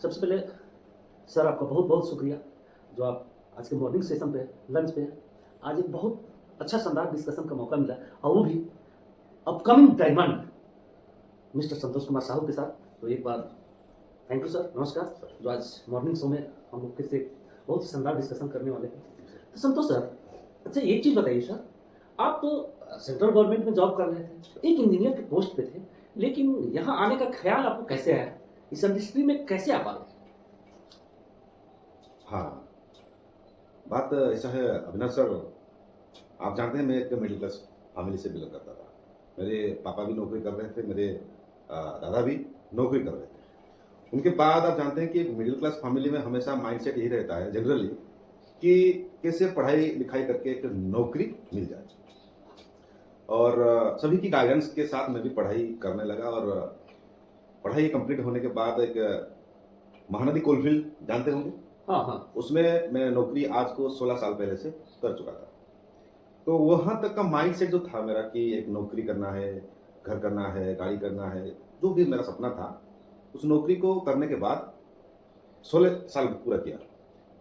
सबसे पहले सर आपका बहुत बहुत शुक्रिया जो आप आज के मॉर्निंग सेशन पे लंच पे आज एक बहुत अच्छा शानदार डिस्कशन का मौका मिला और वो भी upcoming diamond mister Santosh Kumar Sahu के साथ। तो एक बार थैंक यू सर, नमस्कार जो आज मॉर्निंग शो में हम लोग के से बहुत ही शानदार डिस्कशन करने वाले हैं। तो संतोष सर, अच्छा एक चीज़ बताइए सर, आप तो सेंट्रल गवर्नमेंट में जॉब कर रहे थे, एक इंजीनियर के पोस्ट पे थे, लेकिन यहाँ आने का ख्याल आपको कैसे आया, इस इंडस्ट्री में कैसे आप आ गए? हाँ, बात ऐसा है अविनाश सर, आप जानते हैं मैं एक मिडिल क्लास फैमिली से बिलोंग करता था। मेरे पापा भी नौकरी कर रहे थे, मेरे दादा भी नौकरी कर रहे थे। उनके बाद आप जानते हैं कि मिडिल क्लास फैमिली में हमेशा माइंडसेट यही रहता है जनरली कि कैसे पढ़ाई लिखाई करके एक नौकरी मिल जाए। और सभी की गाइडेंस के साथ मैं भी पढ़ाई करने लगा और पढ़ाई कंप्लीट होने के बाद एक महानदी कोलफील्ड जानते होंगे, हाँ हाँ, उसमें मैं नौकरी आज को 16 साल पहले से कर चुका था। तो वहाँ तक का माइंडसेट जो था मेरा कि एक नौकरी करना है, घर करना है, गाड़ी करना है, जो भी मेरा सपना था, उस नौकरी को करने के बाद 16 साल पूरा किया।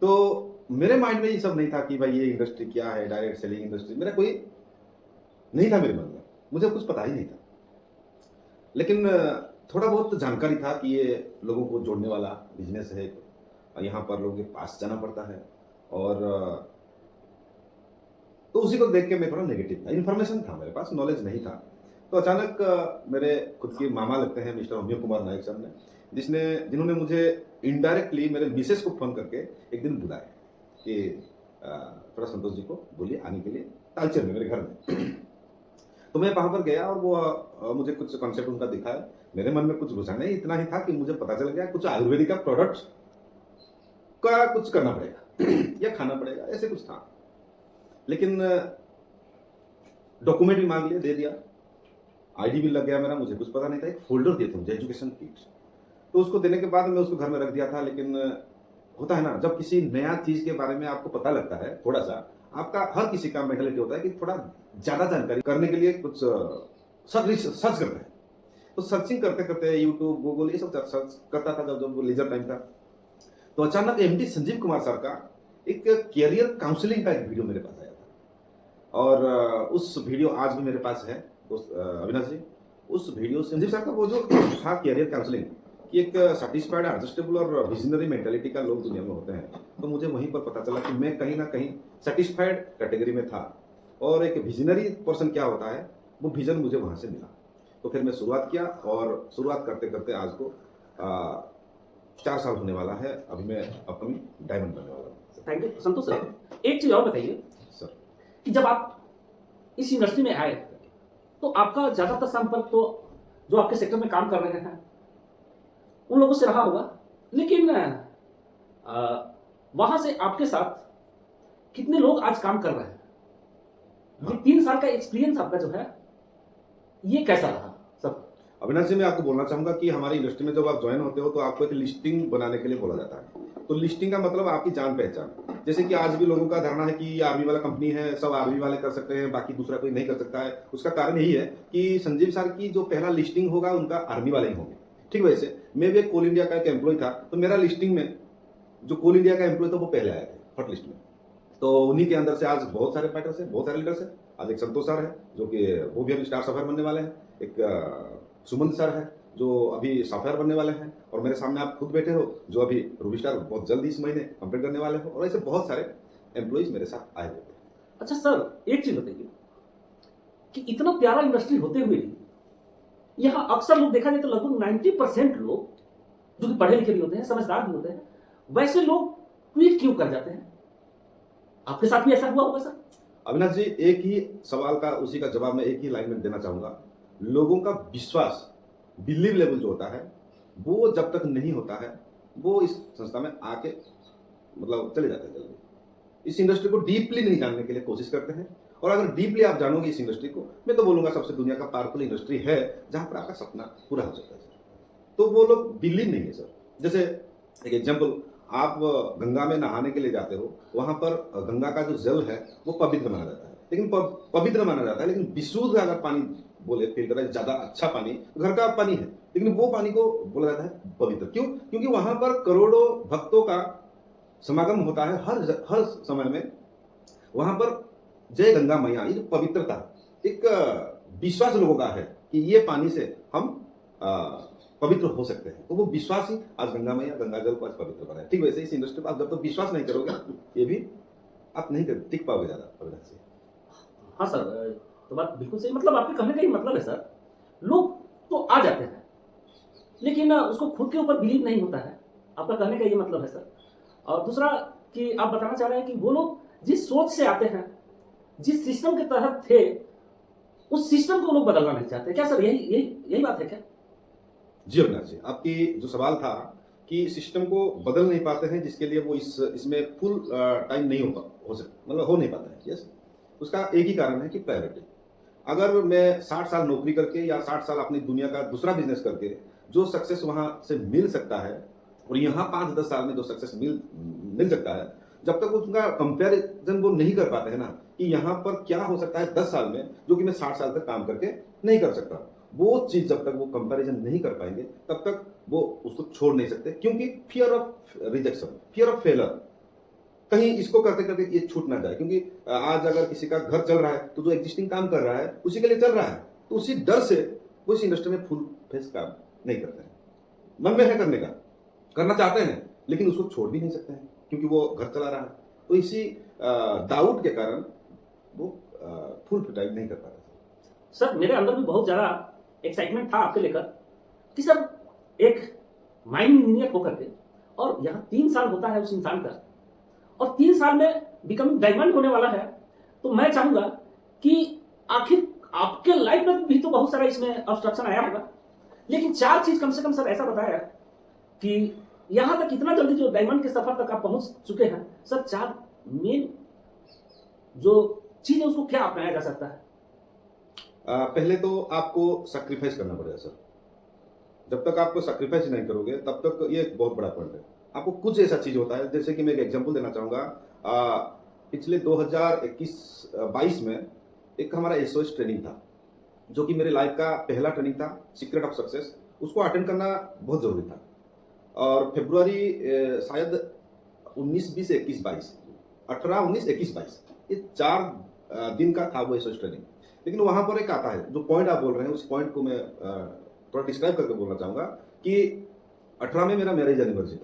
तो मेरे माइंड में ये सब नहीं था कि भाई ये इंडस्ट्री क्या है, डायरेक्ट सेलिंग इंडस्ट्री, मेरा कोई नहीं था मेरे मन में, मुझे कुछ पता ही नहीं था। लेकिन थोड़ा बहुत जानकारी था कि ये लोगों को जोड़ने वाला बिजनेस है, यहाँ पर लोगों के पास जाना पड़ता है। और तो उसी को देख के मैं थोड़ा नेगेटिव था, इन्फॉर्मेशन था मेरे पास, नॉलेज नहीं था। तो अचानक मेरे खुद के मामा लगते हैं मिस्टर अमिय कुमार नायक साहब ने, जिन्होंने मुझे इनडायरेक्टली मेरे मिसेस को फोन करके एक दिन बुलाया कि थोड़ा संतोष जी को बोलिए आने के लिए तालचेर में मेरे घर में। तो मैं वहां पर गया और वो मुझे कुछ कॉन्सेप्ट उनका दिखाया। मेरे मन में कुछ घुसा नहीं, इतना ही था कि मुझे पता चल गया कुछ आयुर्वेदिक का प्रोडक्ट का कुछ करना पड़ेगा या खाना पड़ेगा, ऐसे कुछ था। लेकिन डॉक्यूमेंट भी मांग लिया, दे दिया, आईडी भी लग गया मेरा, मुझे कुछ पता नहीं था। एक फोल्डर दिए थे मुझे, एजुकेशन किट, तो उसको देने के बाद मैं उसको घर में रख दिया था। लेकिन होता है ना, जब किसी नया चीज के बारे में आपको पता लगता है, थोड़ा सा आपका हर किसी का मेंटालिटी होता है कि थोड़ा ज्यादा जानकारी करने के लिए कुछ सर्च करता है। तो सर्चिंग करते करते यूट्यूब, गूगल, ये सब सर्च करता था जब लीजर टाइम था। तो अचानक एमडी संजीव कुमार सर का एक कैरियर काउंसलिंग का एक वीडियो मेरे पास आया था। और उस वीडियो आज भी मेरे पास है अविनाश जी। उस वीडियो से संजीव सर का वो जो था कैरियर काउंसलिंग कि एक सेटिस्फाइड, एडजस्टेबल और विजनरी मेंटालिटी का लोग दुनिया में होते हैं, तो मुझे वहीं पर पता चला कि मैं कहीं ना कहीं सेटिस्फाइड कैटेगरी में था और एक विजनरी पर्सन क्या होता है वो विजन मुझे वहां से मिला। तो फिर मैं शुरुआत किया और शुरुआत करते करते आज को 4 साल होने वाला है। अभी मैं अपनी डायमंड बनने वाला हूँ। Thank you Santosh sir. एक चीज़ और बताइए सर, कि जब आप इस इंडस्ट्री में आए तो आपका ज़्यादातर संपर्क तो जो आपके सेक्टर में काम कर रहे हैं उन लोगों से रहा होगा, लेकिन वहां से आपके साथ कितने लोग आज काम कर रहे हैं? ये 3 साल का एक्सपीरियंस आपका जो है ये कैसा रहा सब? अविनाश जी, मैं आपको बोलना चाहूंगा कि हमारी इंडस्ट्री में जब आप ज्वाइन होते हो तो आपको एक लिस्टिंग बनाने के लिए बोला जाता है। तो लिस्टिंग का मतलब आपकी जान पहचान। जैसे कि आज भी लोगों का धारणा है कि ये आर्मी वाला कंपनी है, सब आर्मी वाले कर सकते हैं, बाकी दूसरा कोई नहीं कर सकता है। उसका कारण यही है कि संजीव सर की जो पहला लिस्टिंग होगा उनका आर्मी वाले ही होंगे। ठीक वैसे मैं भी एक कोल इंडिया का एक एम्प्लॉय था, तो मेरा लिस्टिंग में जो कोल इंडिया का एम्प्लॉय था वो पहले आए थे फर्स्ट लिस्ट में। तो उन्हीं के अंदर से आज बहुत सारे फाइटर्स हैं, बहुत सारे लीडर्स हैं। आज एक संतोष सर है जो कि वो भी अभी स्टार सफायर बनने वाले हैं, एक सुमंत सर है जो अभी सफायर बनने वाले हैं, और मेरे सामने आप खुद बैठे हो जो अभी रूबी स्टार बहुत जल्दी इस महीने कंप्लीट करने वाले हो, और ऐसे बहुत सारे एम्प्लॉइज मेरे साथ आए हुए थे। अच्छा सर, एक चीज बताइए कि इतना प्यारा इंडस्ट्री होते हुए भी यहाँ अक्सर लोग देखा जाए तो लगभग 90% लोग जो कि पढ़े लिखे भी होते हैं, समझदार भी होते हैं, वैसे लोग क्विट क्यों कर जाते हैं? आपके साथ भी ऐसा हुआ होगा सर? अविनाश जी, एक ही सवाल का उसी का जवाब मैं एक ही लाइन में देना चाहूंगा। लोगों का विश्वास, बिलीव लेवल जो होता है वो जब तक नहीं होता है वो इस संस्था में आके मतलब चले जाते हैं जल्दी। इस इंडस्ट्री को डीपली नहीं जानने के लिए कोशिश करते हैं, और अगर डीपली आप जानोगे इस इंडस्ट्री को, मैं तो बोलूंगा सबसे दुनिया का पावरफुल इंडस्ट्री है जहां पर आपका सपना पूरा हो सकता है सर। तो वो लोग बिलीव नहीं है सर। जैसे एक एग्जाम्पल, आप गंगा में नहाने के लिए जाते हो, वहां पर गंगा का जो जल है वो पवित्र माना जाता है, लेकिन पवित्र माना जाता है, लेकिन विशुद्ध अगर पानी बोले फिल्टराइज ज़्यादा अच्छा पानी घर का पानी है, लेकिन वो पानी को बोला जाता है पवित्र। क्यों? क्योंकि वहाँ पर करोड़ों भक्तों का समागम होता है हर समय में। वहाँ पर जय गंगा मैया, ये जो पवित्रता, एक विश्वास लोगों का है कि ये पानी से हम पवित्र हो सकते हैं। तो वो विश्वास ही आज गंगा मैया, गंगा जल को आज पवित्र बनाए। ठीक वैसे इस इंडस्ट्री पर आप जब तक विश्वास नहीं करोगे, ये भी आप नहीं टिक पाओगे ज़्यादा अविनाश जी। हाँ सर, तो बात बिल्कुल सही, मतलब आपके कहने का ही मतलब है सर, लोग तो आ जाते हैं लेकिन उसको खुद के ऊपर बिलीव नहीं होता है, आपका कहने का ये मतलब है सर। और दूसरा कि आप बताना चाह रहे हैं कि वो लोग जिस सोच से आते हैं, जिस सिस्टम के तहत थे, उस सिस्टम को लोग बदलना नहीं चाहते। क्या सर यही यही यही बात है क्या? जी अविनाश जी, आपकी जो सवाल था कि सिस्टम को बदल नहीं पाते हैं, जिसके लिए वो इसमें फुल टाइम नहीं हो सकता, मतलब हो नहीं पाता है। यस, उसका एक ही कारण है कि प्रायोरिटी। अगर मैं 60 साल नौकरी करके या 60 साल अपनी दुनिया का दूसरा बिजनेस करके जो सक्सेस वहां से मिल सकता है, और यहाँ 5-10 साल में जो सक्सेस मिल सकता है, जब तक उसका कंपैरिजन वो नहीं कर पाते हैं ना कि यहाँ पर क्या हो सकता है 10 साल में, जो कि मैं 60 साल तक काम करके नहीं कर सकता, वो चीज जब तक वो कंपैरिजन नहीं कर पाएंगे तब तक वो उसको छोड़ नहीं सकते। क्योंकि fear of rejection, fear of failure, कहीं इसको करते करते ये छूट ना जाए। क्योंकि आज अगर किसी का घर चल रहा है तो जो एग्जिस्टिंग काम कर रहा है उसी के लिए चल रहा है, तो उसी डर से वो इस इंडस्ट्री में फुल फेस काम नहीं करते हैं। मन में है करने का, करना चाहते हैं, लेकिन उसको छोड़ भी नहीं सकते हैं क्योंकि वो घर चला रहा है। तो इसी डाउट के कारण वो फुल टाइम नहीं कर पाते। सर मेरे अंदर भी बहुत ज़्यादा एक्साइटमेंट था आपके लेकर कि सर एक माइनिंग इंजीनियर होकर के, और यहाँ 3 साल होता है उस इंसान का, और 3 साल में बिकमिंग डायमंड होने वाला है। तो मैं चाहूंगा कि आखिर आपके लाइफ में भी तो बहुत सारा इसमें ऑब्स्ट्रक्शन आया होगा, लेकिन 4 चीज कम से कम सर ऐसा बताया कि यहां तक इतना जल्दी जो डायमंड के सफर तक आप पहुंच चुके हैं सर, 4 मेन जो चीज है उसको क्या अपनाया जा सकता है? पहले तो आपको सैक्रिफाइस करना पड़ेगा सर। जब तक आपको सैक्रिफाइस नहीं करोगे तब तक, ये एक बहुत बड़ा पॉइंट है। आपको कुछ ऐसा चीज होता है, जैसे कि मैं एक एग्जांपल देना चाहूंगा। पिछले 2021-22 में एक हमारा एसओएस ट्रेनिंग था, जो कि मेरे लाइफ का पहला ट्रेनिंग था, सीक्रेट ऑफ सक्सेस। उसको अटेंड करना बहुत जरूरी था। और फरवरी शायद 19, 20, 21, 22, 18, 19, 21, 22, ये 4 दिन का था वो एसओएस ट्रेनिंग। लेकिन वहां पर एक आता है, जो पॉइंट आप बोल रहे हैं, उस पॉइंट को मैं थोड़ा डिस्क्राइब करके बोलना चाहूंगा कि 18 में मेरा मैरिज एनिवर्सरी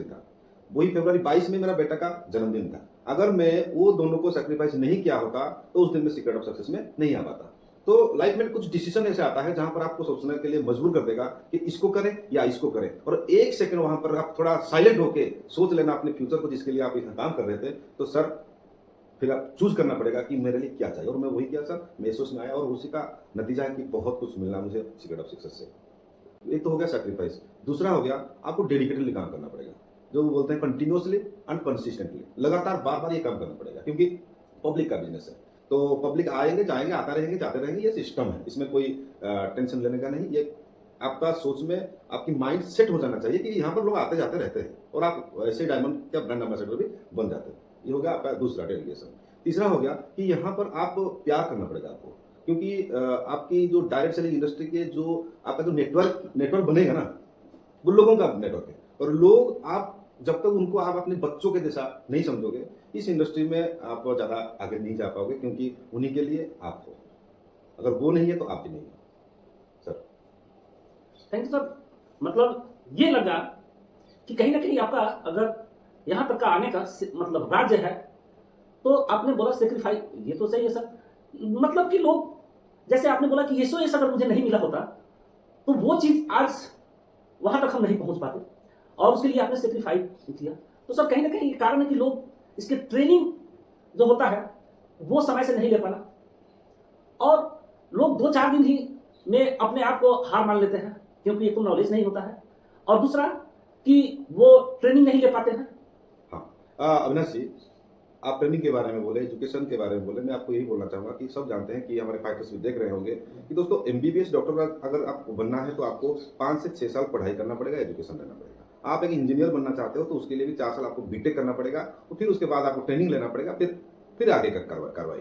था, वही फरवरी 22 में मेरा बेटा का जन्मदिन था। अगर मैं वो दोनों को सेक्रीफाइस नहीं किया होता तो उस दिन में सीक्रेट ऑफ सक्सेस में नहीं आ पाता। तो लाइफ में कुछ डिसीजन ऐसे आता है जहां पर आपको सोचने के लिए मजबूर कर देगा कि इसको करें या इसको करें, और एक सेकंड वहां पर आप थोड़ा साइलेंट होके सोच लेना अपने फ्यूचर को, जिसके लिए आप इतना काम कर रहे थे। तो सर फिर आप चूज करना पड़ेगा कि मेरे लिए क्या चाहिए, और मैं वही किया सर। मैं एसोस में आया और उसी का नतीजा है कि बहुत कुछ मिला मुझे सीक्रेट ऑफ सक्सेस से। एक तो हो गया सैक्रिफाइस, दूसरा हो गया आपको डेडिकेटेडली काम करना पड़ेगा, जो वो बोलते हैं कंटिन्यूअसली एंड कंसिस्टेंटली, लगातार बार बार ये काम करना पड़ेगा। क्योंकि पब्लिक का बिजनेस है, तो पब्लिक आएंगे जाएंगे, आता रहेंगे जाते रहेंगे, ये सिस्टम है, इसमें कोई टेंशन लेने का नहीं। ये आपका सोच में आपकी माइंड सेट हो जाना चाहिए कि यहाँ पर लोग आते जाते रहते हैं, और आप ऐसे डायमंड का ब्रांड एम्बेसडर भी बन जाते हैं। ये हो गया आपका दूसरा डेलीगेशन। तीसरा हो गया कि यहाँ पर आप प्यार करना पड़ेगा आपको, क्योंकि आपकी जो डायरेक्ट सेलिंग इंडस्ट्री के जो आपका जो नेटवर्क बनेगा ना, वो लोगों का नेटवर्क है। और लोग आप जब तक उनको आप अपने बच्चों के जैसा नहीं समझोगे, इस इंडस्ट्री में आप ज़्यादा आगे नहीं जा पाओगे, क्योंकि उन्हीं के लिए आप हो। अगर वो नहीं है तो आप भी नहीं हो सर। Thank you sir. मतलब ये लगा कि कहीं ना कहीं आपका अगर यहाँ तक का आने का मतलब राज्य है, तो आपने बोला सेक्रीफाइस, ये तो सही है सर। मतलब कि लोग, जैसे आपने बोला कि ये अगर मुझे नहीं मिला होता तो वो चीज आज वहां तक हम नहीं पहुंच पाते, और उसके लिए आपने सेक्रीफाइस किया। तो सर कहीं ना कहीं ये कारण है कि लोग इसके ट्रेनिंग जो होता है वो समय से नहीं ले पाना, और लोग 2-4 दिन ही में अपने आप को हार मान लेते हैं, क्योंकि एक तो नॉलेज नहीं होता है, और दूसरा कि वो ट्रेनिंग नहीं ले पाते हैं। हाँ अविनाश जी, आप ट्रेनिंग के बारे में बोले, एजुकेशन के बारे में बोले, मैं आपको यही बोलना चाहूंगा कि सब जानते हैं कि हमारे फाइटर्स भी देख रहे होंगे कि दोस्तों, एमबीबीएस डॉक्टर अगर आपको बनना है तो आपको 5 से 6 साल पढ़ाई करना पड़ेगा, एजुकेशन लेना पड़ेगा। आप एक इंजीनियर बनना चाहते हो तो उसके लिए भी 4 साल आपको बीटेक करना पड़ेगा, और फिर उसके बाद आपको ट्रेनिंग लेना पड़ेगा, फिर आगे का कार्रवाई।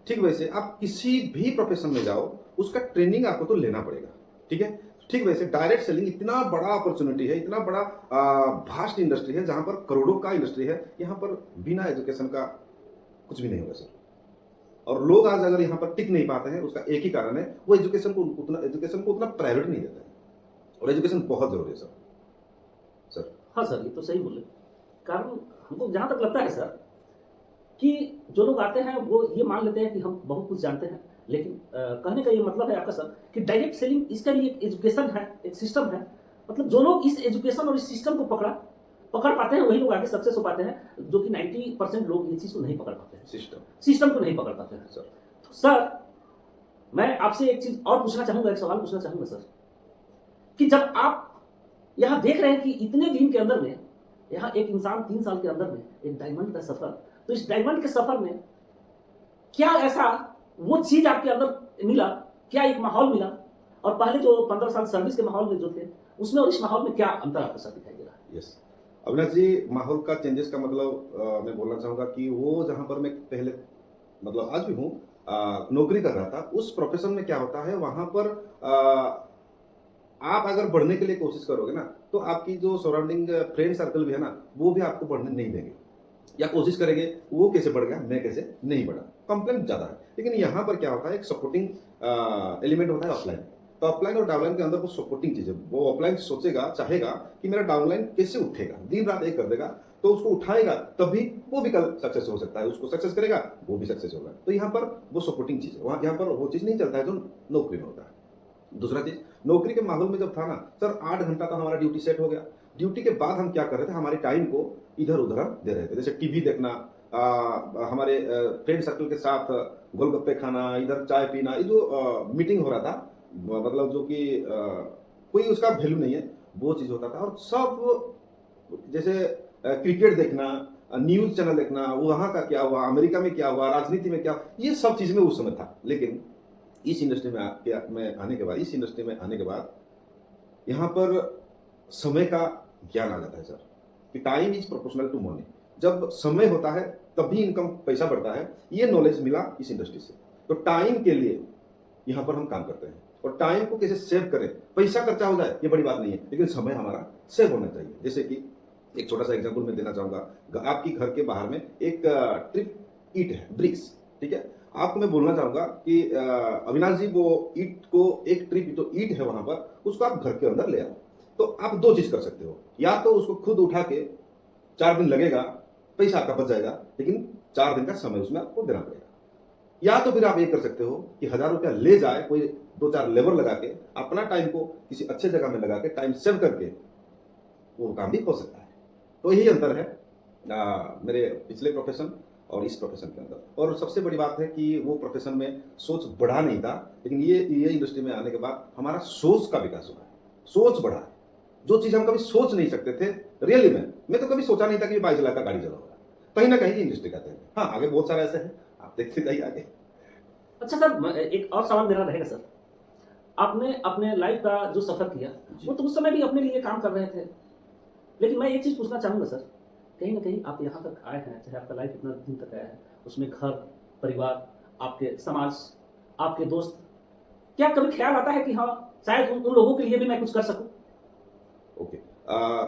ठीक वैसे आप किसी भी प्रोफेशन में जाओ, उसका ट्रेनिंग आपको तो लेना पड़ेगा, ठीक है। ठीक वैसे डायरेक्ट सेलिंग इतना बड़ा अपॉर्चुनिटी है, इतना बड़ा भास्ट इंडस्ट्री है, जहां पर करोड़ों का इंडस्ट्री है, यहाँ पर बिना एजुकेशन का कुछ भी नहीं होगा सर। और लोग आज अगर यहाँ पर टिक नहीं पाते हैं, उसका एक ही कारण है, वो एजुकेशन को उतना प्रायोरिटी नहीं देते हैं। और एजुकेशन बहुत जरूरी है सर। सर हाँ सर, ये तो सही बोले। कारण हमको जहाँ तक लगता है सर कि जो लोग आते हैं वो ये मान लेते हैं कि हम बहुत कुछ जानते हैं, लेकिन कहने का ये मतलब है आपका सर कि डायरेक्ट सेलिंग इसका भी एक एजुकेशन है, एक सिस्टम है। मतलब जो लोग इस एजुकेशन और इस सिस्टम को पकड़ पाते हैं वही लोग आगे सक्सेस हो पाते हैं, जो कि 90% लोग ये चीज़ को नहीं पकड़ पाते हैं, सिस्टम को नहीं पकड़ पाते हैं सर तो सर मैं आपसे एक चीज़ और पूछना चाहूँगा, एक सवाल पूछना चाहूँगा सर, कि जब आप यहाँ देख रहे हैं कि इतने दिन के अंदर में यहाँ एक इंसान 3 साल के अंदर में एक डायमंड का सफर, तो इस डायमंड के सफर में क्या ऐसा वो चीज आपके अंदर मिला, क्या एक माहौल मिला, और पहले जो 15 साल सर्विस के माहौल में जो थे उसमें और इस माहौल में क्या अंतर आपको साथ दिखाई दे रहा है? यस अविनाश जी, माहौल का चेंजेस का मतलब मैं बोलना चाहूंगा कि वो जहां पर मैं पहले मतलब आज भी हूँ नौकरी कर रहा था, उस प्रोफेशन में क्या होता है वहां पर आप अगर बढ़ने के लिए कोशिश करोगे ना, तो आपकी जो सराउंडिंग फ्रेंड सर्कल भी है ना, वो भी आपको बढ़ने नहीं देंगे, या कोशिश करेंगे वो कैसे बढ़ गया मैं कैसे नहीं बढ़ा, कंप्लेंट ज्यादा है। लेकिन यहाँ पर क्या होता है, एक सपोर्टिंग एलिमेंट होता है ऑफलाइन। तो ऑफलाइन और डाउनलाइन के अंदर वो सपोर्टिंग चीज है। वो ऑफलाइन सोचेगा, चाहेगा कि मेरा डाउनलाइन कैसे उठेगा, दिन रात एक कर देगा, तो उसको उठाएगा तभी वो भी कल सक्सेस हो सकता है, उसको सक्सेस करेगा वो भी सक्सेस होगा। तो यहाँ पर वो सपोर्टिंग चीज है, वहां यहाँ पर वो चीज नहीं चलता है जो नौकरी में होता है। दूसरा चीज, नौकरी के माहौल में जब था ना सर, 8 घंटा तो हमारा ड्यूटी सेट हो गया। ड्यूटी के बाद हम क्या कर रहे थे, हमारे टाइम को इधर उधर दे रहे थे, जैसे टीवी देखना, हमारे फ्रेंड सर्कल के साथ गोलगप्पे खाना, इधर चाय पीना, ये जो मीटिंग हो रहा था, मतलब जो कि कोई उसका वैल्यू नहीं है, वो चीज होता था। और सब जैसे क्रिकेट देखना, न्यूज चैनल देखना, वहां का क्या हुआ, अमेरिका में क्या हुआ, राजनीति में क्या, ये सब चीज में उस समय था। लेकिन इस इंडस्ट्री में आने के बाद यहाँ पर समय का ज्ञान आ जाता है सर, कि time is proportional to money. जब समय होता है तभी इनकम, पैसा बढ़ता है, ये नॉलेज मिला इस इंडस्ट्री से। तो टाइम के लिए यहाँ पर हम काम करते हैं, और टाइम को कैसे सेव करें, पैसा खर्चा हो जाए ये बड़ी बात नहीं है, लेकिन समय हमारा सेव होना चाहिए। जैसे कि एक छोटा सा एग्जांपल मैं देना चाहूंगा, आपकी घर के बाहर में एक ट्रिप ईट है, ब्रिक्स, ठीक है। आपको मैं बोलना चाहूंगा कि अविनाश जी, वो ईट को एक ट्रिप जो ईट है वहां पर, उसको आप घर के अंदर ले आओ। तो आप 2 चीज कर सकते हो, या तो उसको खुद उठा के 4 दिन लगेगा, पैसा आपका बच जाएगा, लेकिन 4 दिन का समय उसमें आपको देना पड़ेगा। या तो फिर आप ये कर सकते हो कि 1000 रुपया ले जाए, कोई 2-4 लेबर लगा के, अपना टाइम को किसी अच्छे जगह में लगा के, टाइम सेव करके वो काम भी हो सकता है। तो यही अंतर है मेरे पिछले प्रोफेशन और इस प्रोफेशन के अंदर। और सबसे बड़ी बात है कि वो प्रोफेशन में सोच बढ़ा नहीं था, लेकिन ये इंडस्ट्री में आने के बाद हमारा सोच का विकास हुआ है, सोच बढ़ा है। जो चीज हम कभी सोच नहीं सकते थे, रियली में मैं तो कभी सोचा नहीं था कि 22 लाख का गाड़ी चलाऊंगा। कहीं ना कहीं इंडस्ट्री का है। हाँ, आगे बहुत सारे ऐसे हैं, आप देखते जाइए आगे। अच्छा सर, एक और सवाल मेरा रहेगा सर, आपने अपने लाइफ का जो सफर किया वो तो उस समय भी अपने लिए काम कर रहे थे, लेकिन मैं एक चीज पूछना चाहूंगा सर, कहीं ना कहीं आप यहाँ तक आए हैं, चाहे आपका लाइफ इतना दिन तक आया है, उसमें घर परिवार, आपके समाज, आपके दोस्त, क्या कभी ख्याल आता है कि हाँ शायद उन लोगों के लिए भी मैं कुछ कर सकूं? ओके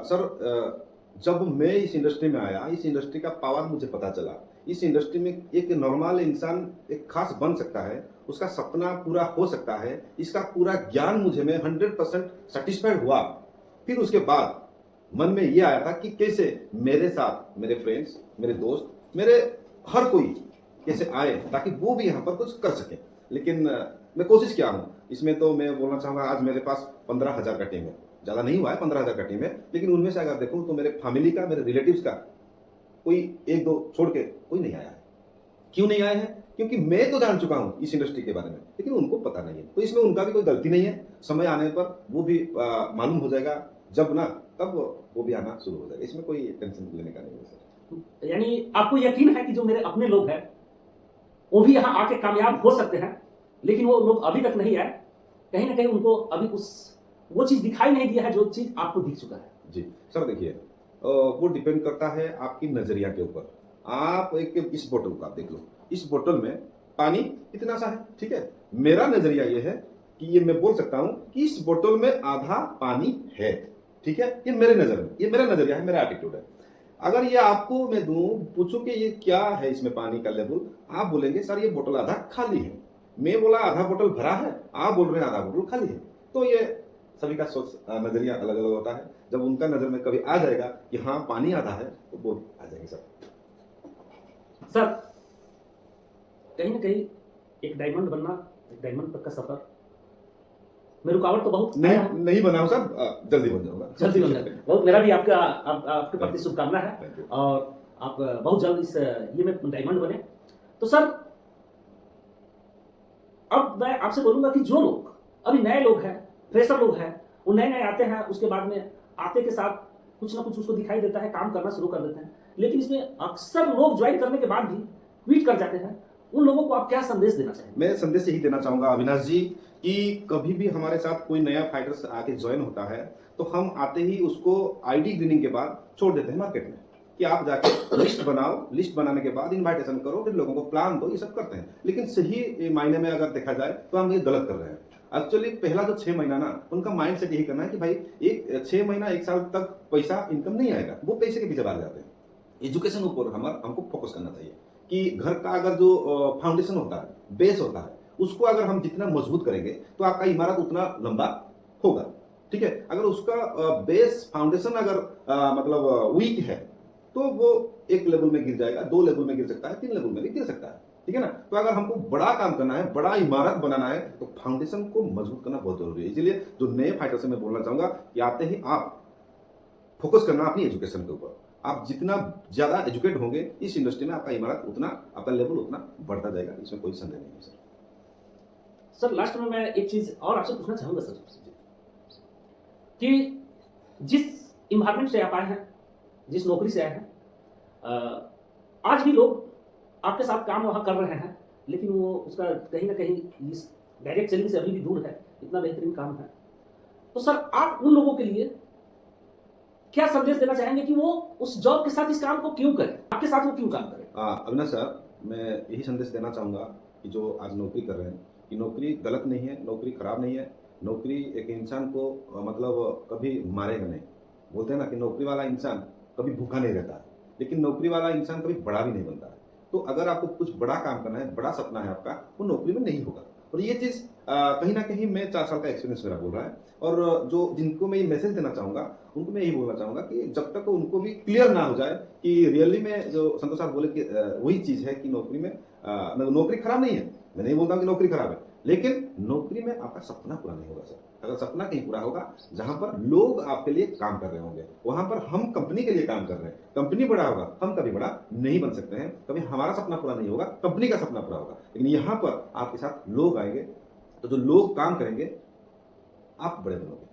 सर, जब मैं इस इंडस्ट्री में आया, इस इंडस्ट्री का पावर मुझे पता चला। इस इंडस्ट्री में एक नॉर्मल इंसान एक खास बन सकता है, उसका सपना पूरा हो सकता है, इसका पूरा ज्ञान मुझे में 100% सेटिस्फाइड हुआ। फिर उसके बाद मन में ये आया था कि कैसे मेरे साथ मेरे फ्रेंड्स, मेरे दोस्त, मेरे हर कोई कैसे आए ताकि वो भी यहाँ पर कुछ कर सके। लेकिन मैं कोशिश किया हूँ इसमें। तो मैं बोलना चाहूंगा, आज मेरे पास 15,000 का टीम है, ज्यादा नहीं हुआ है, 15,000 का टीम है। लेकिन उनमें से अगर देखूं तो मेरे फैमिली का, मेरे रिलेटिव्स का कोई 1-2 छोड़ के कोई नहीं आया है। क्यों नहीं आए हैं? क्योंकि मैं तो जान चुका हूं इस इंडस्ट्री के बारे में, लेकिन उनको पता नहीं है। तो इसमें उनका भी कोई गलती नहीं है, समय आने पर वो भी मालूम हो जाएगा, जब ना तब वो भी आना शुरू हो जाएगा। इसमें कोई टेंशन लेने का नहीं है सर। यानी आपको यकीन है कि जो मेरे अपने लोग हैं वो भी यहाँ आके कामयाब हो सकते हैं, लेकिन वो लोग अभी तक नहीं आए, कहीं ना कहीं उनको अभी वो चीज दिखाई नहीं दिया है जो चीज आपको दिख चुका है। जी सर, देखिए वो डिपेंड करता है आपकी नजरिया के ऊपर। आप एक इस बोतल को आप देख लो, इस बोतल में पानी इतना सा है, ठीक है। मेरा नजरिया ये है कि ये मैं बोल सकता हूं कि इस बोतल में आधा पानी है, ठीक है। ये मेरे नजर में, ये मेरा नजरिया है, मेरा एटीट्यूड है। अगर ये आपको मैं दूं, पूछूं कि ये क्या है इसमें पानी का लेवल, आप बोलेंगे सर ये बोतल आधा खाली है। मैं बोला आधा बोतल भरा है, आप बोल रहे हैं आधा बोतल खाली है। तो ये सभी का सोच नजरिया अलग अलग होता है। जब उनका नजर में कभी आ जाएगा कि हाँ पानी आधा है, तो वो आ जाएंगे सर। सर कहीं ना कहीं एक डायमंड बनना, एक डायमंड तक का सफर में रुकावट तो बहुत आया है। नहीं बना हूं सर, जल्दी बन जाऊंगा। जल्दी बन जाए, बहुत मेरा भी आपके प्रति शुभकामना है Thank you. और आप बहुत जल्द इस ये में डायमंड बने। तो सर अब मैं आपसे बोलूंगा कि जो लोग अभी नए लोग हैं, फ्रेशर लोग हैं, वो नए नए आते हैं, उसके बाद में आते के साथ कुछ ना कुछ उसको दिखाई देता है, काम करना शुरू कर देते हैं, लेकिन इसमें अक्सर लोग ज्वाइन करने के बाद भी क्विट कर जाते हैं। उन लोगों को आप क्या संदेश देना चाहेंगे? मैं संदेश यही देना चाहूंगा अविनाश जी कि कभी भी हमारे साथ कोई नया फाइटर्स आके ज्वाइन होता है तो हम आते ही उसको आईडी ग्रीनिंग के बाद छोड़ देते हैं मार्केट में कि आप जाके लिस्ट बनाओ, लिस्ट बनाने के बाद इनवाइटेशन करो, फिर लोगों को प्लान दो, ये सब करते हैं। लेकिन सही मायने में अगर देखा जाए तो हम ये गलत कर रहे हैं। एक्चुअली पहला जो 6 महीना ना, उनका माइंड सेट यही करना है कि भाई एक 6 महीना 1 साल तक पैसा इनकम नहीं आएगा, वो पैसे के पीछे भाग जाते हैं। एजुकेशन ऊपर हमको फोकस करना चाहिए कि घर का अगर जो फाउंडेशन होता है, बेस होता है, उसको अगर हम जितना मजबूत करेंगे तो आपका इमारत उतना लंबा होगा, ठीक है। अगर उसका बेस फाउंडेशन अगर मतलब वीक है तो वो 1 लेवल में गिर जाएगा, 2 लेवल में गिर सकता है, 3 लेवल में भी गिर सकता है, ठीक है ना। तो अगर हमको बड़ा काम करना है, बड़ा इमारत बनाना है, तो फाउंडेशन को मजबूत करना बहुत जरूरी है। इसलिए जो नए फाइटर से मैं बोलना चाहूंगा कि आते ही आप फोकस करना अपनी एजुकेशन के ऊपर। आप जितना ज्यादा एजुकेट होंगे इस इंडस्ट्री में, आपका इमारत उतना, आपका लेवल उतना बढ़ता जाएगा, इसमें कोई संदेह नहीं है सर। सर लास्ट में मैं एक चीज और आपसे पूछना चाहूंगा सर कि जिस इन्वायरमेंट से आप आए हैं, जिस नौकरी से आए हैं, आज भी लोग आपके साथ काम वहां कर रहे हैं, लेकिन वो उसका कहीं ना कहीं इस डायरेक्ट सेलिंग से अभी भी दूर है। इतना बेहतरीन काम है। तो सर आप उन लोगों के लिए क्या संदेश देना चाहेंगे कि वो उस जॉब के साथ इस काम को क्यों करें, आपके साथ वो क्यों काम करें? अविनाश सर, मैं यही संदेश देना चाहूंगा कि जो आज नौकरी कर रहे हैं, कि नौकरी गलत नहीं है, नौकरी खराब नहीं है। नौकरी एक इंसान को मतलब कभी मारेगा नहीं। बोलते हैं ना कि नौकरी वाला इंसान कभी भूखा नहीं रहता है, लेकिन नौकरी वाला इंसान कभी बड़ा भी नहीं बनता है। तो अगर आपको कुछ बड़ा काम करना है, बड़ा सपना है आपका, वो नौकरी में नहीं होगा। और ये चीज कहीं ना कहीं मैं 4 साल का एक्सपीरियंस मेरा बोल रहा है। और जो जिनको मैं ये मैसेज देना चाहूंगा, उनको मैं यही बोलना चाहूंगा कि जब तक उनको भी क्लियर ना हो जाए कि रियली में जो संतोष साहब बोले कि वही चीज है कि नौकरी में नौकरी खराब नहीं है। मैं नहीं बोलता कि नौकरी खराब है, लेकिन नौकरी में आपका सपना पूरा नहीं होगा सर। अगर सपना कहीं पूरा होगा जहां पर लोग आपके लिए काम कर रहे होंगे, वहां पर हम कंपनी के लिए काम कर रहे हैं, कंपनी बड़ा होगा, हम कभी बड़ा नहीं बन सकते हैं। कभी हमारा सपना पूरा नहीं होगा, कंपनी का सपना पूरा होगा। लेकिन यहां पर आपके साथ लोग आएंगे, तो जो लोग काम करेंगे आप बड़े बनोगे।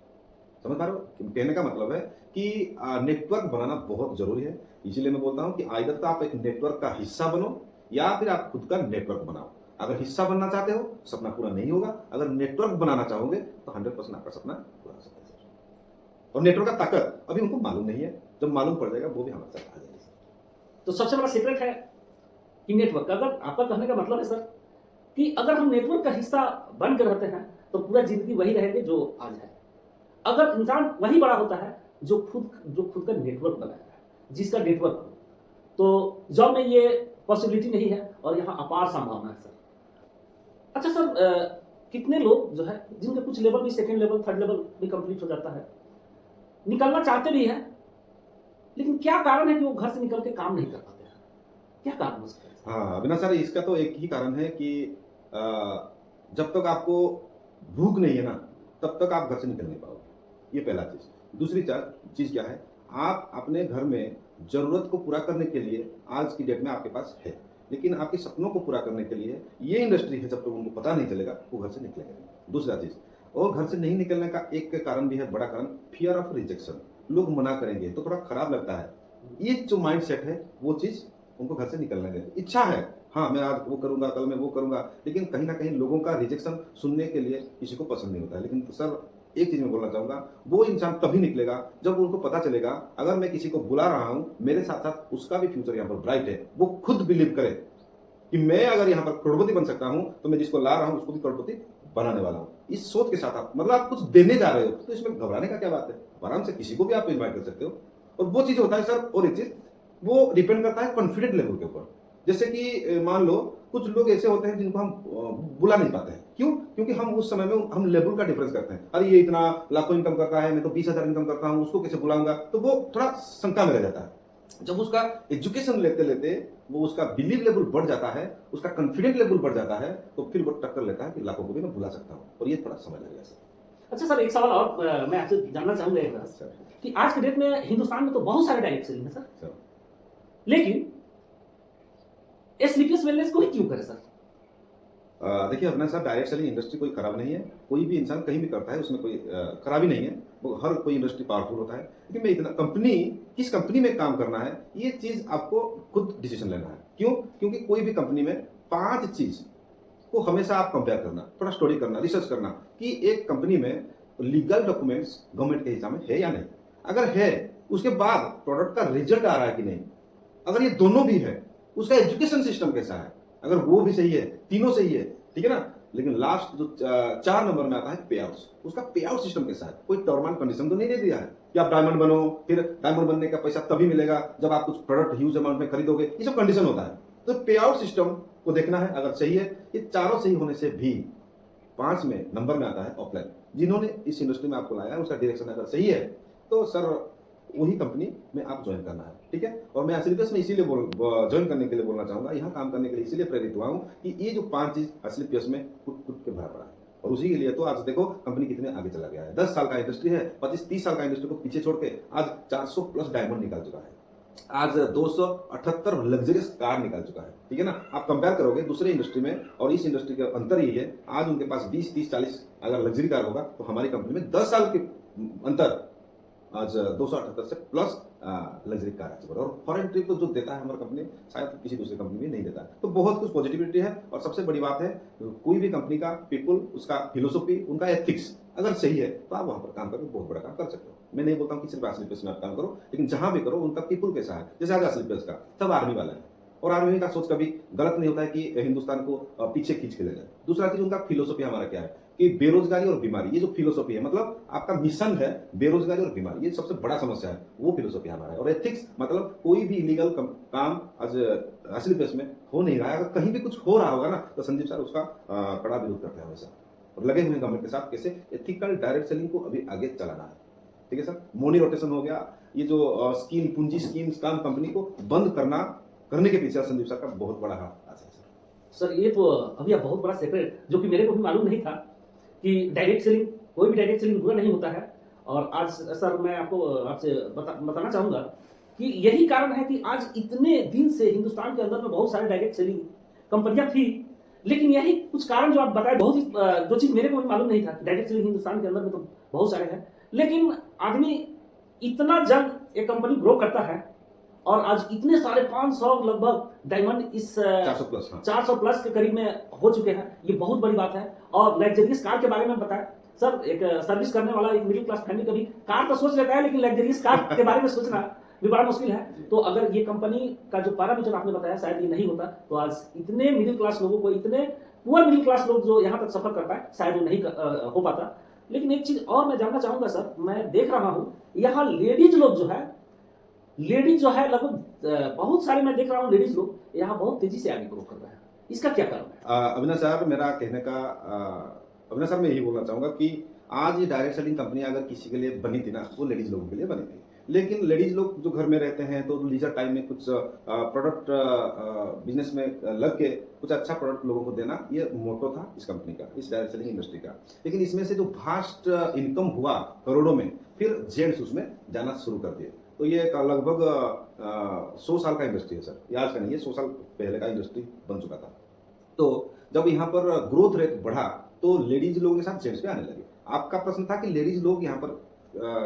समझ पा रहे हो? कहने का मतलब है कि नेटवर्क बनाना बहुत जरूरी है। इसीलिए मैं बोलता हूं कि आइदर तो आप एक नेटवर्क का हिस्सा बनो या फिर आप खुद का नेटवर्क बनाओ। अगर हिस्सा बनना चाहते हो सपना पूरा नहीं होगा, अगर नेटवर्क बनाना चाहोगे तो 100% आपका सपना पूरा हो सकता है। और नेटवर्क का ताकत अभी उनको मालूम नहीं है, जब मालूम पड़ जाएगा वो भी हमारे साथ आ जाएगी। तो सबसे बड़ा सीक्रेट है कि नेटवर्क। अगर आपका कहने का मतलब है सर कि अगर हम नेटवर्क का हिस्सा बन कर रहते हैं तो पूरा जिंदगी वही रहेंगे जो आज है। अगर इंसान वही बड़ा होता है जो खुद का नेटवर्क बनाया है, जिसका नेटवर्क हो, तो जॉब में ये पॉसिबिलिटी नहीं है और यहाँ अपार संभावना है सर। अच्छा सर, कितने लोग जो है जिनके कुछ लेवल भी, सेकंड लेवल, थर्ड लेवल भी कंप्लीट हो जाता है, निकलना चाहते भी हैं, लेकिन क्या कारण है कि वो घर से निकल के काम नहीं कर पाते हैं? क्या कारण हो सकता है? हाँ अविनाश सर, इसका तो एक ही कारण है कि जब तक आपको भूख नहीं है ना, तब तक आप घर से निकल नहीं पाओगे। ये पहला चीज। दूसरी चीज क्या है, आप अपने घर में जरूरत को पूरा करने के लिए आज की डेट में आपके पास है, लेकिन आपके सपनों को पूरा करने के लिए ये इंडस्ट्री है, जब तक उनको पता नहीं चलेगा वो घर से निकलेंगे नहीं। दूसरा चीज, और घर से नहीं निकलने का एक कारण भी है, बड़ा कारण, फियर ऑफ रिजेक्शन। लोग मना करेंगे तो थोड़ा खराब लगता है। ये जो माइंड सेट है वो चीज उनको घर से निकलने दें। इच्छा है, हाँ मैं आज वो करूंगा, कल मैं वो करूंगा, लेकिन कहीं ना कहीं लोगों का रिजेक्शन सुनने के लिए किसी को पसंद नहीं होता है। लेकिन सर एक चीज मैं बोलना चाहूंगा, वो इंसान तभी निकलेगा जब उनको पता चलेगा अगर मैं किसी को बुला रहा हूं, मेरे साथ साथ उसका भी फ्यूचर यहाँ पर ब्राइट है, वो खुद बिलीव करे कि मैं अगर यहाँ पर करोड़पति बन सकता हूँ तो मैं जिसको ला रहा हूँ उसको भी करोड़पति बनाने वाला हूँ। इस सोच के साथ आप मतलब आप कुछ देने जा रहे हो तो इसमें घबराने का क्या बात है, आराम से किसी को भी आप इन्वाइट कर सकते हो। और वो चीज होता है सर, और एक चीज वो डिपेंड करता है कॉन्फिडेंट लेवल के ऊपर। जैसे कि मान लो कुछ लोग ऐसे होते हैं जिनको हम बुला नहीं पाते हैं, क्यों? क्योंकि हम उस समय में हम लेवल का डिफरेंस करते हैं, अरे ये इतना लाखों इनकम करता है, मैं तो 20,000 इनकम करता हूँ, उसको कैसे बुलाऊंगा, तो वो थोड़ा शंका में रह जाता है। जब उसका एजुकेशन लेते लेते वो उसका बिलीव लेवल बढ़ जाता है, उसका कॉन्फिडेंट लेवल बढ़ जाता है, तो फिर वो टक्कर लेता है कि लाखों को भी मैं बुला सकता हूँ। और ये थोड़ा समझ लगेगा सर। अच्छा सर, एक सवाल और मैं आपसे जानना चाहूंगा एक बार सर कि आज के डेट में हिंदुस्तान में तो बहुत सारे डायरेक्ट सेलिंग है सर, सर लेकिन स्लीपियस वेलनेस को ही क्यों करे सर? देखिए अपना साहब, डायरेक्ट सेलिंग इंडस्ट्री कोई खराब नहीं है, कोई भी इंसान कहीं भी करता है, उसमें कोई खराबी नहीं है। वो हर कोई इंडस्ट्री पावरफुल होता है, लेकिन मैं इतना कंपनी किस कंपनी में काम करना है ये चीज आपको खुद डिसीजन लेना है। क्यों? क्योंकि कोई भी कंपनी में 5 चीज को हमेशा आप कंपेयर करना, थोड़ा स्टडी करना, रिसर्च करना कि एक कंपनी में लीगल डॉक्यूमेंट्स गवर्नमेंट के हिसाब में है या नहीं। अगर है, उसके बाद प्रोडक्ट का रिजल्ट आ रहा है कि नहीं, अगर ये दोनों भी है, उसका एजुकेशन सिस्टम कैसा है, अगर वो भी सही है, तीनों सही है, ठीक है ना। लेकिन लास्ट जो 4 नंबर में आता है पे आउट, उसका पे आउट सिस्टम कैसा है, कोई टर्म एंड कंडीशन तो नहीं दे दिया है कि आप डायमंड बनो, फिर डायमंड बनने का पैसा तभी मिलेगा जब आप कुछ प्रोडक्ट ह्यूज अमाउंट में खरीदोगे, ये सब कंडीशन होता है। तो पे आउट सिस्टम को देखना है, अगर सही है। ये चारों सही होने से भी 5 में नंबर में आता है ऑफलाइन। जिन्होंने इस इंडस्ट्री में आपको लाया है उसका डायरेक्शन अगर सही है तो सर वही कंपनी में आप ज्वाइन करना है, ठीक है। और मैं एसलीपियस में इसीलिए ज्वाइन करने के लिए बोलना चाहूंगा, यहाँ काम करने के लिए इसीलिए प्रेरित हुआ हूँ कि ये जो 5 चीज एसलीपियस में खुद के भरा पड़ा है। और उसी के लिए तो आज देखो कंपनी कितने आगे चला गया है। 10 साल का इंडस्ट्री है, 25-30 साल का इंडस्ट्री को पीछे छोड़ के आज 400 प्लस डायमंड निकाल चुका है, आज 278 लग्जरियस कार निकाल चुका है, ठीक है ना। आप कंपेयर करोगे दूसरे इंडस्ट्री में और इस इंडस्ट्री का अंतर यही है, आज उनके पास 20, 30, 40 अगर लग्जरी कार होगा तो हमारी कंपनी में 10 साल के अंतर आज 278 से प्लस लग्जरी कार है। और फॉरेन ट्रिप तो जो देता है हमारा कंपनी शायद किसी दूसरी कंपनी में नहीं देता है। तो बहुत कुछ पॉजिटिविटी है। और सबसे बड़ी बात है, कोई भी कंपनी का पीपल, उसका फिलोसफी, उनका एथिक्स अगर सही है तो आप वहां पर काम करके बहुत बड़ा काम कर सकते हो। मैं नहीं बोलता हूँ कि सिर्फ एसलीपियस में आप काम करो, लेकिन जहां भी करो उनका पीपल कैसा है। जैसे आज एसलीपियस का सब आर्मी वाला है, और आर्मी का सोच कभी गलत नहीं होता है कि हिंदुस्तान को पीछे खींच के ले जाए। दूसरा चीज उनका फिलोसफी हमारा क्या है कि बेरोजगारी और बीमारी, ये जो फिलोसफी है, मतलब आपका मिशन है बेरोजगारी और बीमारी, ये सबसे बड़ा समस्या है, वो फिलोसफी हमारा है। और एथिक्स मतलब कोई भी इलीगल काम आज एसलीपियस में हो नहीं रहा है। अगर कहीं भी कुछ हो रहा होगा ना तो संदीप सर उसका कड़ा विरोध करते हैं हमेशा, और लगे हुए गवर्नमेंट के साथ कैसे एथिकल डायरेक्ट सेलिंग को अभी आगे चलाना है, ठीक है सर। मोनी रोटेशन हो गया, ये जो स्कीम, पूंजी स्कीम काम कंपनी को बंद करने के पीछे संदीप सर का बहुत बड़ा हाथ है सर। ये तो अभी आप बहुत बड़ा सेक्रेट, जो कि मेरे को भी मालूम नहीं था कि डायरेक्ट सेलिंग, कोई भी डायरेक्ट सेलिंग बुरा नहीं होता है। और आज सर मैं आपसे बताना चाहूंगा कि यही कारण है कि आज इतने दिन से हिंदुस्तान के अंदर में बहुत सारे डायरेक्ट सेलिंग कंपनियां थी, लेकिन यही कुछ कारण जो आप बताए, बहुत ही जो चीज मेरे को भी मालूम नहीं था, डायरेक्ट सेलिंग हिंदुस्तान के अंदर में तो बहुत सारे हैं, लेकिन आदमी इतना जल्द एक कंपनी ग्रो करता है और आज इतने सारे 500 लगभग डायमंड इस 400 प्लस के करीब में हो चुके हैं, ये बहुत बड़ी बात है। और लग्जरियस कार के बारे में बताया सर, एक सर्विस करने वाला एक मिडिल क्लास फैमिली कभी कार तो सोच लेता है, लेकिन लग्जरियस कार के बारे में सोचना भी बड़ा मुश्किल है। तो अगर ये कंपनी का जो पैरामीटर आपने बताया शायद ये नहीं होता, तो आज इतने मिडिल क्लास लोगों को, इतने पुअर मिडिल क्लास लोग जो यहाँ तक सफर कर पाए, शायद वो नहीं हो पाता। लेकिन एक चीज और मैं जानना चाहूंगा सर, मैं देख रहा हूँ यहाँ लेडीज लोग जो है लगभग बहुत सारे मैं देख रहा हूँ लेडीज लोग यहाँ बहुत तेजी से आगे ग्रो कर रहे हैं, इसका क्या कारण है? अविनाश सर, मेरा कहने का अविनाश सर मैं यही बोलना चाहूंगा कि आज ये डायरेक्ट सेलिंग कंपनी अगर किसी के लिए बनी थी ना, वो लेडीज लोगों के लिए बनी थी। लेकिन लेडीज लोग जो घर में रहते हैं तो लीजर टाइम में कुछ प्रोडक्ट बिजनेस में लग के कुछ अच्छा प्रोडक्ट लोगों को देना, ये मोटो था इस कंपनी का, इस डायरेक्ट सेलिंग इंडस्ट्री का। लेकिन इसमें से जो फास्ट इनकम हुआ करोड़ों में, फिर जेंट्स उसमें जाना शुरू कर दिए। तो ये लगभग 100 साल का इंडस्ट्री है सर, ये आज का नहीं है, 100 साल पहले का इंडस्ट्री बन चुका था। तो जब यहाँ पर ग्रोथ रेट बढ़ा तो लेडीज लोगों के साथ जेंट्स भी आने लगे। आपका प्रश्न था कि लेडीज लोग यहाँ पर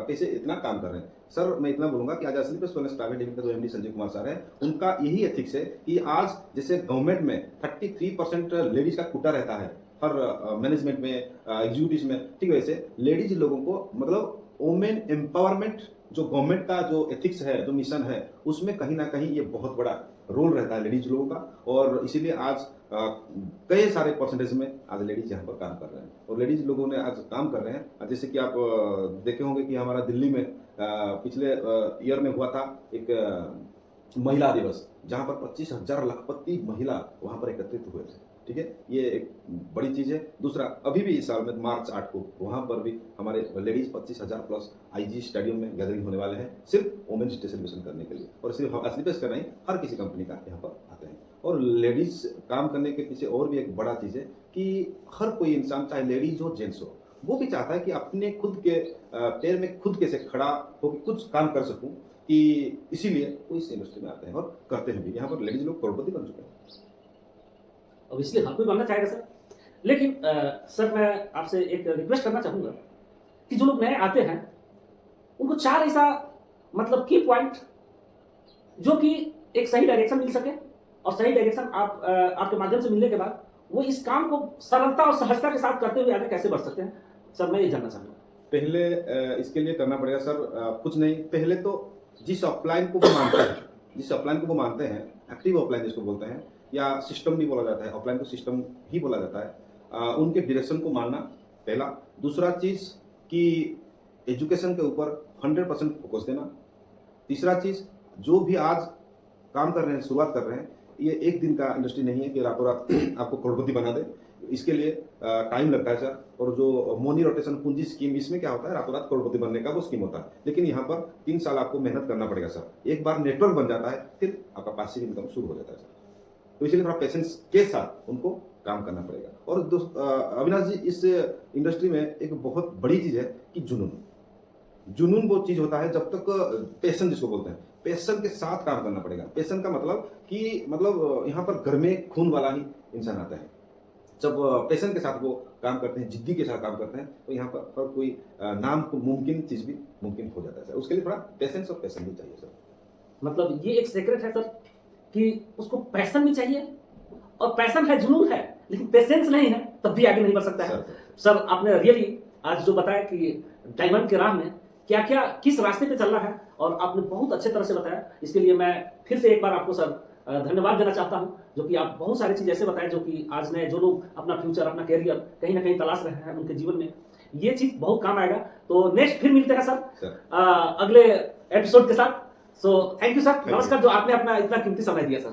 कैसे इतना काम कर रहे हैं। सर मैं इतना बोलूंगा कि आज एसलीपियस वेलनेस प्राइवेट लिमिटेड का जो एमडी संजीव कुमार सर है, उनका यही एथिक्स है कि आज जैसे गवर्नमेंट में 33% लेडीज का कोटा रहता है हर मैनेजमेंट में, एग्जीक्यूटिव में, ठीक है, वैसे लेडीज लोगों को मतलब वुमेन एम्पावरमेंट जो गवर्नमेंट का जो एथिक्स है, जो मिशन है, उसमें कहीं ना कहीं ये बहुत बड़ा रोल रहता है लेडीज लोगों का। और इसीलिए आज कई सारे परसेंटेज में आज लेडीज यहाँ पर काम कर रहे हैं और लेडीज लोगों ने आज काम कर रहे हैं। जैसे कि आप देखे होंगे कि हमारा दिल्ली में पिछले ईयर में हुआ था एक महिला दिवस, जहाँ पर 25,000 लखपति महिला वहाँ पर एकत्रित हुए थे। ठीक है, ये एक बड़ी चीज़ है। दूसरा, अभी भी इस साल में मार्च 8 को वहाँ पर भी हमारे लेडीज 25,000 प्लस आईजी स्टेडियम में गैदरिंग होने वाले हैं, सिर्फ वुमेन्स डे सेलिब्रेशन करने के लिए। और सिर्फ हम असली पेश कर नहीं, हर किसी कंपनी का यहाँ पर आते हैं। और लेडीज काम करने के पीछे और भी एक बड़ा चीज़ है कि हर कोई इंसान, चाहे लेडीज हो जेंट्स हो, वो भी चाहता है कि अपने खुद के पैर में खुद कैसे खड़ा होकर कुछ काम कर सकूं, कि इसीलिए वो इस इंडस्ट्री में आते हैं और करते हैं भी। यहाँ पर लेडीज लोग करोड़पति बन चुके हैं। अब इसलिए हर कोई बनना चाहेगा सर, लेकिन सर मैं आपसे एक रिक्वेस्ट करना चाहूँगा कि जो लोग नए आते हैं उनको 4 ऐसा मतलब की पॉइंट जो कि एक सही डायरेक्शन मिल सके, और सही डायरेक्शन आपके माध्यम से मिलने के बाद वो इस काम को सरलता और सहजता के साथ करते हुए आगे कैसे बढ़ सकते हैं, सर मैं ये जानना चाहूँगा। पहले इसके लिए करना पड़ेगा सर कुछ नहीं, पहले तो जिस ऑफलाइन को वो मानते हैं, जिस ऑफलाइन को वो मानते हैं, एक्टिव ऑफलाइन जिसको बोलते हैं, या सिस्टम भी बोला जाता है, ऑफलाइन को सिस्टम ही बोला जाता है, उनके डायरेक्शन को मानना पहला। दूसरा चीज़ कि एजुकेशन के ऊपर 100% फोकस देना। तीसरा चीज़, जो भी आज काम कर रहे हैं, शुरुआत कर रहे हैं, ये एक दिन का इंडस्ट्री नहीं है कि रातों रात आपको करोड़पति बना दे। इसके लिए टाइम लगता है सर। और जो मोनी रोटेशन पूंजी स्कीम, इसमें क्या होता है, रातों रात करोड़पति बनने का वो स्कीम होता है, लेकिन यहाँ पर 3 साल आपको मेहनत करना पड़ेगा सर। एक बार नेटवर्क बन जाता है, फिर आपका पासिव इनकम शुरू हो जाता है सर। तो इसलिए थोड़ा पेशेंस के साथ उनको काम करना पड़ेगा। और अविनाश जी, इस इंडस्ट्री में एक बहुत बड़ी चीज़ है कि जुनून। जुनून वो चीज़ होता है, जब तक पैशन जिसको बोलते हैं, पैशन के साथ काम करना पड़ेगा। पैशन का मतलब कि यहाँ पर घर में खून वाला ही इंसान आता है। जब पैशन के साथ वो काम करते हैं, जिद्दी के साथ काम करते हैं, तो यहाँ पर कोई नाम को मुमकिन चीज़ भी मुमकिन हो जाता है सर। उसके लिए थोड़ा पेशेंस और पैशन भी चाहिए सर। मतलब ये एक सीक्रेट है सर कि उसको पैशन भी चाहिए, और पैशन है, जुनून है, लेकिन पेशेंस नहीं है तब भी आगे नहीं बढ़ सकता है। सर आपने रियली आज जो बताया कि डायमंड के राह में क्या क्या किस रास्ते पे चल रहा है, और आपने बहुत अच्छे तरह से बताया। इसके लिए मैं फिर से एक बार आपको सर धन्यवाद देना चाहता हूं, जो कि आप बहुत सारी चीज़ ऐसे बताएं जो कि आज नए जो लोग अपना फ्यूचर, अपना कैरियर कहीं ना कहीं तलाश रहे हैं, उनके जीवन में ये चीज़ बहुत काम आएगा। तो नेक्स्ट फिर मिलते हैं सर अगले एपिसोड के साथ। सो थैंक यू सर, नमस्कार, जो आपने अपना इतना कीमती समय दिया सर।